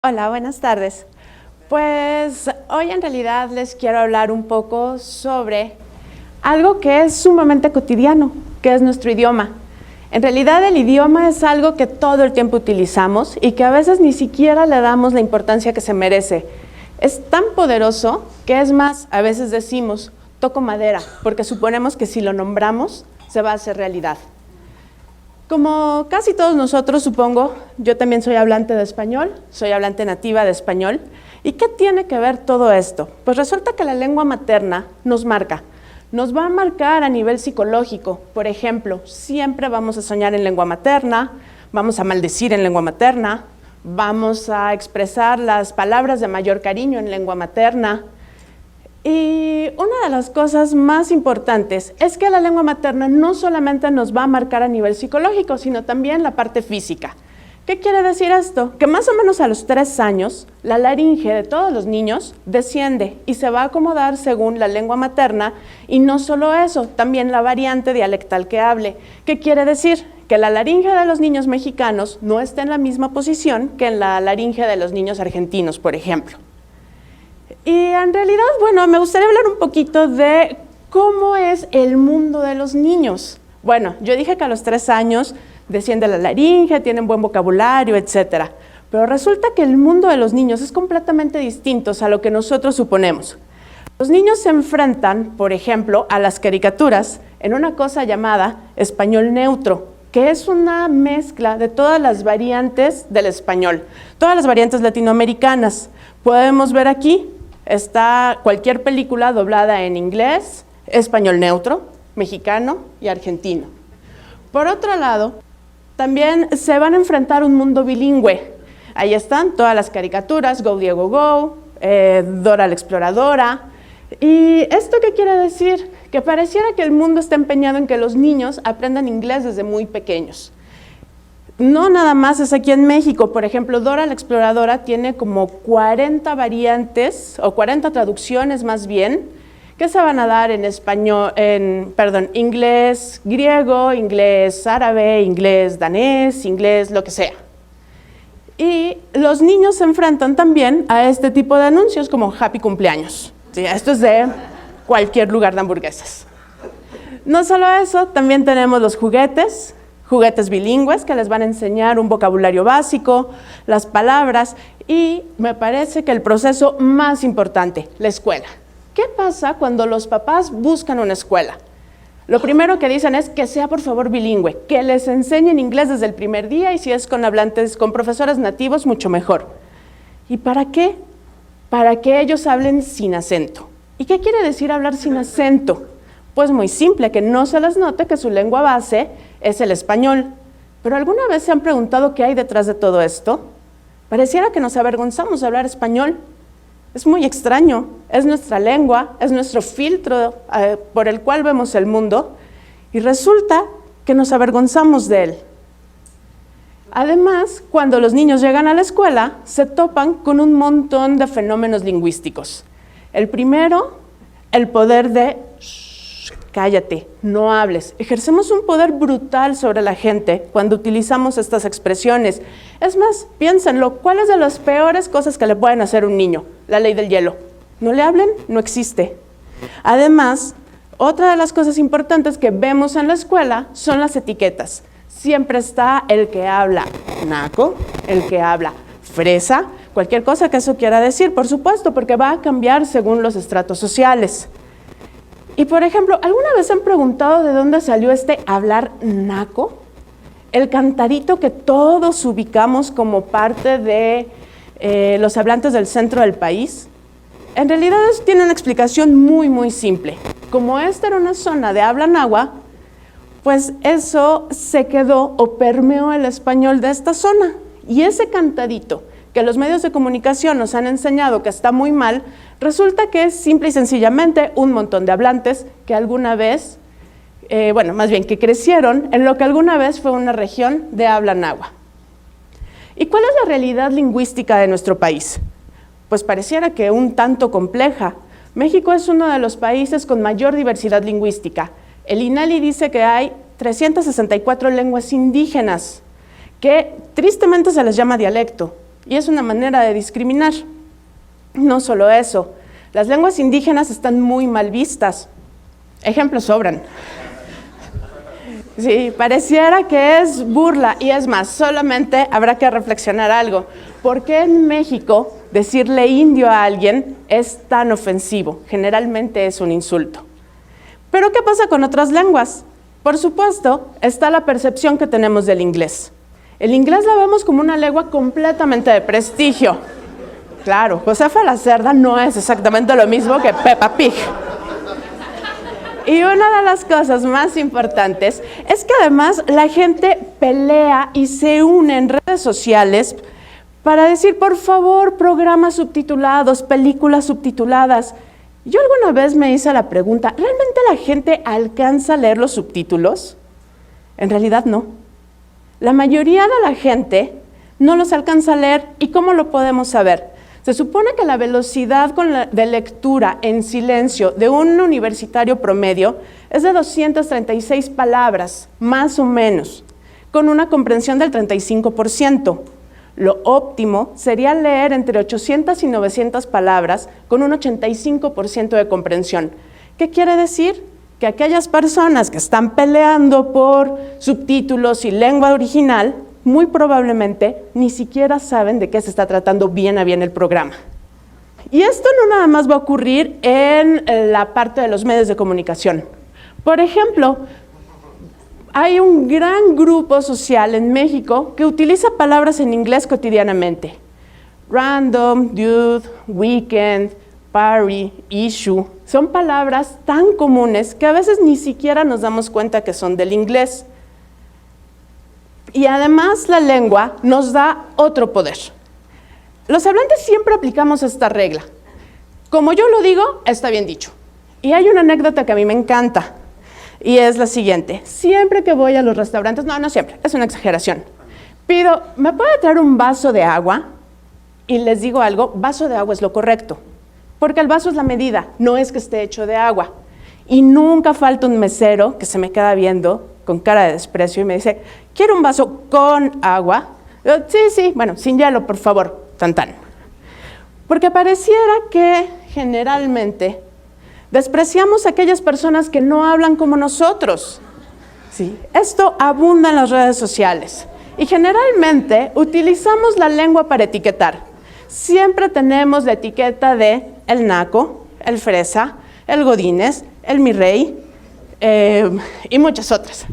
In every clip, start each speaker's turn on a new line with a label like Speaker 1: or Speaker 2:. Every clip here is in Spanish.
Speaker 1: Hola, buenas tardes. Pues hoy en realidad les quiero hablar un poco sobre algo que es sumamente cotidiano, que es nuestro idioma. En realidad el idioma es algo que todo el tiempo utilizamos y que a veces ni siquiera le damos la importancia que se merece. Es tan poderoso que es más, a veces decimos, toco madera, porque suponemos que si lo nombramos se va a hacer realidad. Como casi todos nosotros, supongo, yo también soy hablante de español, soy hablante nativa de español. ¿Y qué tiene que ver todo esto? Pues resulta que la lengua materna nos marca. Nos va a marcar a nivel psicológico. Por ejemplo, siempre vamos a soñar en lengua materna, vamos a maldecir en lengua materna, vamos a expresar las palabras de mayor cariño en lengua materna. Y una de las cosas más importantes es que la lengua materna no solamente nos va a marcar a nivel psicológico, sino también la parte física. ¿Qué quiere decir esto? Que más o menos a los 3 años, la laringe de todos los niños desciende y se va a acomodar según la lengua materna, y no solo eso, también la variante dialectal que hable. ¿Qué quiere decir? Que la laringe de los niños mexicanos no está en la misma posición que en la laringe de los niños argentinos, por ejemplo. Y en realidad, bueno, me gustaría hablar un poquito de cómo es el mundo de los niños. Bueno, yo dije que a los 3 años desciende la laringe, tienen buen vocabulario, etc. Pero resulta que el mundo de los niños es completamente distinto a lo que nosotros suponemos. Los niños se enfrentan, por ejemplo, a las caricaturas en una cosa llamada español neutro, que es una mezcla de todas las variantes del español, todas las variantes latinoamericanas. Podemos ver aquí, está cualquier película doblada en inglés, español neutro, mexicano y argentino. Por otro lado, también se van a enfrentar a un mundo bilingüe. Ahí están todas las caricaturas, Go Diego Go, Dora la Exploradora. ¿Y esto qué quiere decir? Que pareciera que el mundo está empeñado en que los niños aprendan inglés desde muy pequeños. No nada más es aquí en México. Por ejemplo, Dora la Exploradora tiene como 40 variantes, o 40 traducciones más bien, que se van a dar en español, inglés griego, inglés árabe, inglés danés, inglés lo que sea. Y los niños se enfrentan también a este tipo de anuncios como Happy Cumpleaños. Sí, esto es de cualquier lugar de hamburguesas. No solo eso, también tenemos los juguetes bilingües que les van a enseñar un vocabulario básico, las palabras, y me parece que el proceso más importante, la escuela. ¿Qué pasa cuando los papás buscan una escuela? Lo primero que dicen es que sea por favor bilingüe, que les enseñen inglés desde el primer día, y si es con hablantes, con profesores nativos, mucho mejor. ¿Y para qué? Para que ellos hablen sin acento. ¿Y qué quiere decir hablar sin acento? Pues muy simple, que no se les note que su lengua base es el español. ¿Pero alguna vez se han preguntado qué hay detrás de todo esto? Pareciera que nos avergonzamos de hablar español. Es muy extraño, es nuestra lengua, es nuestro filtro por el cual vemos el mundo, y resulta que nos avergonzamos de él. Además, cuando los niños llegan a la escuela, se topan con un montón de fenómenos lingüísticos. El primero, el poder de cállate, no hables. Ejercemos un poder brutal sobre la gente cuando utilizamos estas expresiones. Es más, piénsenlo, ¿cuál es de las peores cosas que le pueden hacer a un niño? La ley del hielo. No le hablen, no existe. Además, otra de las cosas importantes que vemos en la escuela son las etiquetas. Siempre está el que habla naco, el que habla fresa, cualquier cosa que eso quiera decir, por supuesto, porque va a cambiar según los estratos sociales. Y por ejemplo, ¿alguna vez han preguntado de dónde salió este hablar naco? El cantadito que todos ubicamos como parte de los hablantes del centro del país. En realidad eso tiene una explicación muy simple. Como esta era una zona de habla náhuatl, pues eso se quedó o permeó el español de esta zona. Y ese cantadito que los medios de comunicación nos han enseñado que está muy mal, resulta que es simple y sencillamente un montón de hablantes que alguna vez, más bien que crecieron en lo que alguna vez fue una región de habla náhuatl. ¿Y cuál es la realidad lingüística de nuestro país? Pues pareciera que un tanto compleja. México es uno de los países con mayor diversidad lingüística. El INALI dice que hay 364 lenguas indígenas, que tristemente se les llama dialecto. y es una manera de discriminar. No solo eso, las lenguas indígenas están muy mal vistas. Ejemplos sobran. Sí, pareciera que es burla, y es más, solamente habrá que reflexionar algo. ¿Por qué en México decirle indio a alguien es tan ofensivo? Generalmente es un insulto. ¿Pero qué pasa con otras lenguas? Por supuesto, está la percepción que tenemos del inglés. El inglés la vemos como una lengua completamente de prestigio. Claro, Josefa la Cerda no es exactamente lo mismo que Peppa Pig. Y una de las cosas más importantes es que además la gente pelea y se une en redes sociales para decir, por favor, programas subtitulados, películas subtituladas. Yo alguna vez me hice la pregunta, ¿realmente la gente alcanza a leer los subtítulos? En realidad no. La mayoría de la gente no los alcanza a leer. ¿Y cómo lo podemos saber? Se supone que la velocidad de lectura en silencio de un universitario promedio es de 236 palabras, más o menos, con una comprensión del 35%. Lo óptimo sería leer entre 800 y 900 palabras con un 85% de comprensión. ¿Qué quiere decir? Que aquellas personas que están peleando por subtítulos y lengua original muy probablemente ni siquiera saben de qué se está tratando bien a bien el programa. Y esto no nada más va a ocurrir en la parte de los medios de comunicación. Por ejemplo, hay un gran grupo social en México que utiliza palabras en inglés cotidianamente. Random, dude, weekend, party, issue. Son palabras tan comunes que a veces ni siquiera nos damos cuenta que son del inglés. Y además la lengua nos da otro poder. Los hablantes siempre aplicamos esta regla. Como yo lo digo, está bien dicho. Y hay una anécdota que a mí me encanta, y es la siguiente. Siempre que voy a los restaurantes, no siempre, es una exageración, pido, ¿me puede traer un vaso de agua? Y les digo algo, vaso de agua es lo correcto, porque el vaso es la medida, no es que esté hecho de agua. Y nunca falta un mesero que se me queda viendo con cara de desprecio y me dice, ¿quiere un vaso con agua? Yo, sí, bueno, sin hielo, por favor, tan. Porque pareciera que generalmente despreciamos a aquellas personas que no hablan como nosotros. Sí, esto abunda en las redes sociales y generalmente utilizamos la lengua para etiquetar. Siempre tenemos la etiqueta de el naco, el fresa, el godínez, el mi rey, y muchas otras.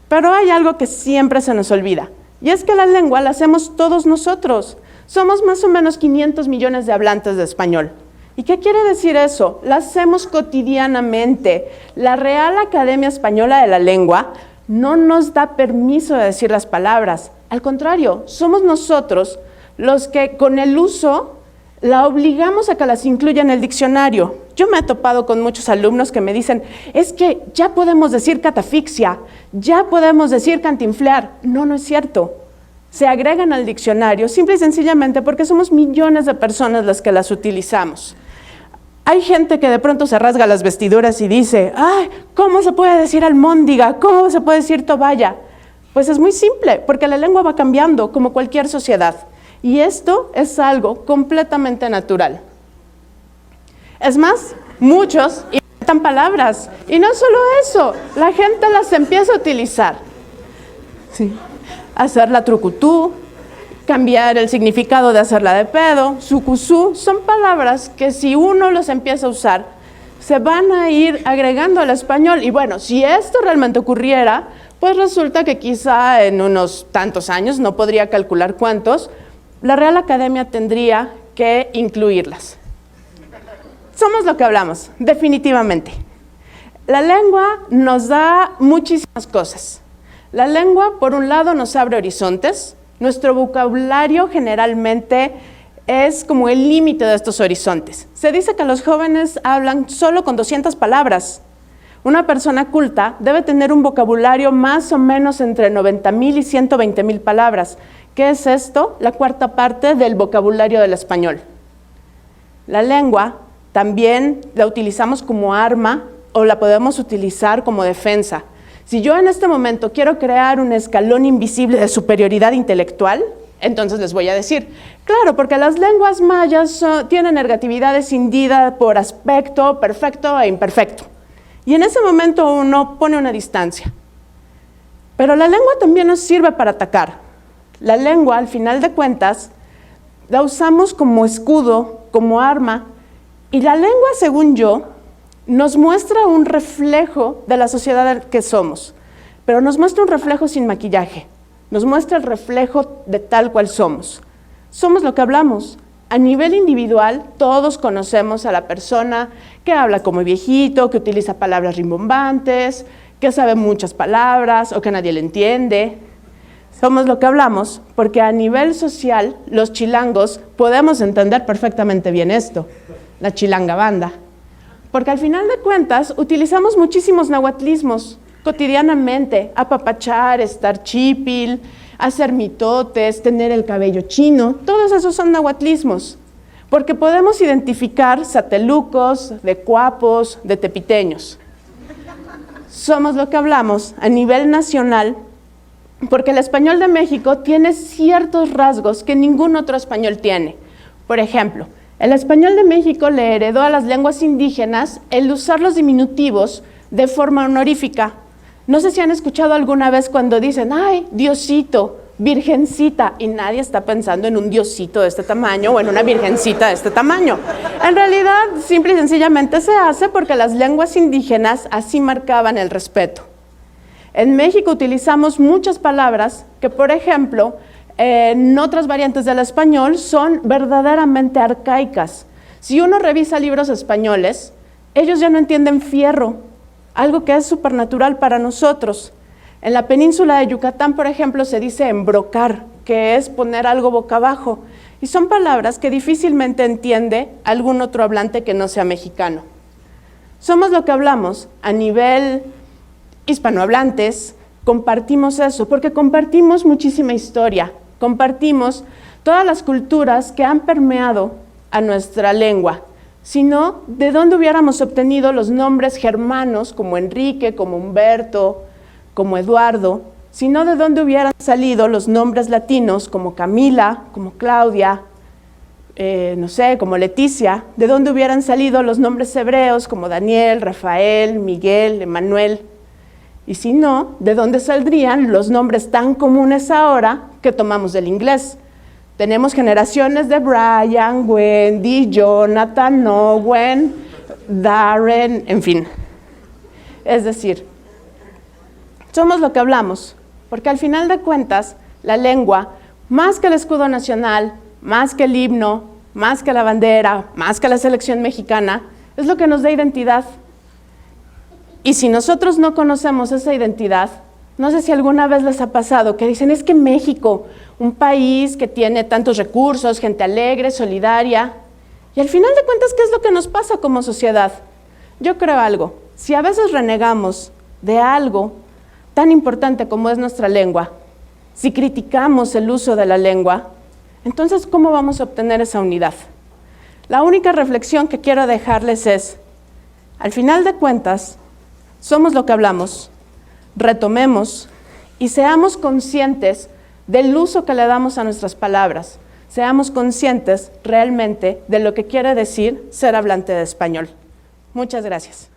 Speaker 1: Pero hay algo que siempre se nos olvida, y es que la lengua la hacemos todos nosotros. Somos más o menos 500 millones de hablantes de español. ¿Y qué quiere decir eso? La hacemos cotidianamente. La Real Academia Española de la Lengua no nos da permiso de decir las palabras. Al contrario, somos nosotros los que con el uso la obligamos a que las incluya en el diccionario. Yo me he topado con muchos alumnos que me dicen, es que ya podemos decir catafixia, ya podemos decir cantinflear. No es cierto. Se agregan al diccionario simple y sencillamente porque somos millones de personas las que las utilizamos. Hay gente que de pronto se rasga las vestiduras y dice, ¡ay! ¿Cómo se puede decir almóndiga? ¿Cómo se puede decir toalla? Pues es muy simple, porque la lengua va cambiando como cualquier sociedad. Y esto es algo completamente natural. Es más, muchos inventan palabras. Y no solo eso, la gente las empieza a utilizar. Sí. Hacer la trucutú, cambiar el significado de hacerla de pedo, sucusú, son palabras que si uno los empieza a usar, se van a ir agregando al español. Y bueno, si esto realmente ocurriera, pues resulta que quizá en unos tantos años, no podría calcular cuántos, la Real Academia tendría que incluirlas. Somos lo que hablamos, definitivamente. La lengua nos da muchísimas cosas. La lengua, por un lado, nos abre horizontes. Nuestro vocabulario generalmente es como el límite de estos horizontes. Se dice que los jóvenes hablan solo con 200 palabras. Una persona culta debe tener un vocabulario más o menos entre 90,000 y 120,000 palabras. ¿Qué es esto? La cuarta parte del vocabulario del español. La lengua también la utilizamos como arma o la podemos utilizar como defensa. Si yo en este momento quiero crear un escalón invisible de superioridad intelectual, entonces les voy a decir, claro, porque las lenguas mayas tienen ergatividad escindida por aspecto, perfecto e imperfecto. Y en ese momento uno pone una distancia. Pero la lengua también nos sirve para atacar. La lengua, al final de cuentas, la usamos como escudo, como arma, y la lengua, según yo, nos muestra un reflejo de la sociedad que somos, pero nos muestra un reflejo sin maquillaje, nos muestra el reflejo de tal cual somos. Somos lo que hablamos. A nivel individual, todos conocemos a la persona que habla como viejito, que utiliza palabras rimbombantes, que sabe muchas palabras o que nadie le entiende. Somos lo que hablamos porque a nivel social, los chilangos podemos entender perfectamente bien esto, la chilanga banda. Porque al final de cuentas utilizamos muchísimos nahuatlismos cotidianamente, apapachar, estar chipil, hacer mitotes, tener el cabello chino, todos esos son nahuatlismos, porque podemos identificar satelucos, de cuapos, de tepiteños. Somos lo que hablamos a nivel nacional, porque el español de México tiene ciertos rasgos que ningún otro español tiene. Por ejemplo, el español de México le heredó a las lenguas indígenas el usar los diminutivos de forma honorífica. No sé si han escuchado alguna vez cuando dicen, ay, Diosito, virgencita, y nadie está pensando en un diosito de este tamaño o en una virgencita de este tamaño. En realidad, simple y sencillamente se hace porque las lenguas indígenas así marcaban el respeto. En México utilizamos muchas palabras que, por ejemplo, en otras variantes del español son verdaderamente arcaicas. Si uno revisa libros españoles, ellos ya no entienden fierro, algo que es supernatural para nosotros. En la península de Yucatán, por ejemplo, se dice embrocar, que es poner algo boca abajo, y son palabras que difícilmente entiende algún otro hablante que no sea mexicano. Somos lo que hablamos a nivel hispanohablantes, compartimos eso, porque compartimos muchísima historia, compartimos todas las culturas que han permeado a nuestra lengua, sino de dónde hubiéramos obtenido los nombres germanos como Enrique, como Humberto, como Eduardo, sino de dónde hubieran salido los nombres latinos como Camila, como Claudia, no sé, como Leticia, de dónde hubieran salido los nombres hebreos como Daniel, Rafael, Miguel, Emanuel, y si no, de dónde saldrían los nombres tan comunes ahora que tomamos del inglés. Tenemos generaciones de Brian, Wendy, Jonathan, Owen, Darren, en fin. Es decir, somos lo que hablamos, porque al final de cuentas, la lengua, más que el escudo nacional, más que el himno, más que la bandera, más que la selección mexicana, es lo que nos da identidad. Y si nosotros no conocemos esa identidad, no sé si alguna vez les ha pasado que dicen, es que México, un país que tiene tantos recursos, gente alegre, solidaria, y al final de cuentas, ¿qué es lo que nos pasa como sociedad? Yo creo algo, si a veces renegamos de algo tan importante como es nuestra lengua, si criticamos el uso de la lengua, entonces, ¿cómo vamos a obtener esa unidad? La única reflexión que quiero dejarles es, al final de cuentas, somos lo que hablamos, retomemos y seamos conscientes del uso que le damos a nuestras palabras, seamos conscientes realmente de lo que quiere decir ser hablante de español. Muchas gracias.